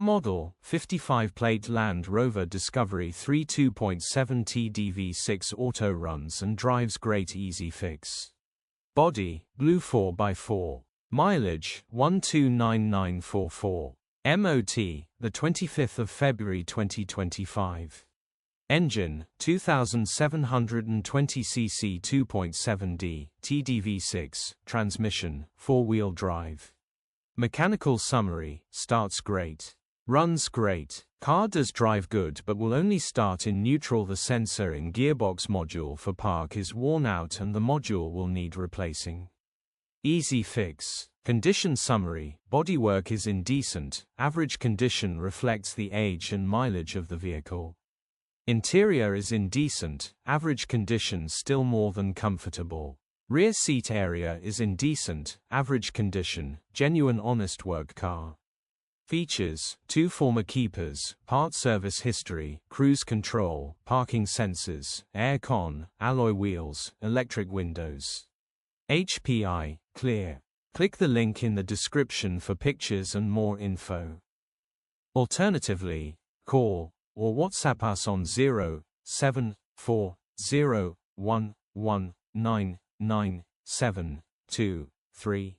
Model, 55-plate Land Rover Discovery 3 2.7 Tdv6 auto runs and drives great, easy fix. Body, blue 4x4. Mileage, 129944. MOT, the 25th of February 2025. Engine, 2720 cc 2.7D, Tdv6, transmission, 4-wheel drive. Mechanical summary, starts great. Runs great. Car does drive good but will only start in neutral. The sensor in gearbox module for park is worn out and the module will need replacing. Easy fix. Condition summary, bodywork is indecent, average condition reflects the age and mileage of the vehicle. Interior is indecent, average condition still more than comfortable. Rear seat area is indecent, average condition, genuine honest work car. Features, 2 former keepers, part service history, cruise control, parking sensors, air con, alloy wheels, electric windows. HPI, clear. Click the link in the description for pictures and more info. Alternatively, call or WhatsApp us on 07401199723.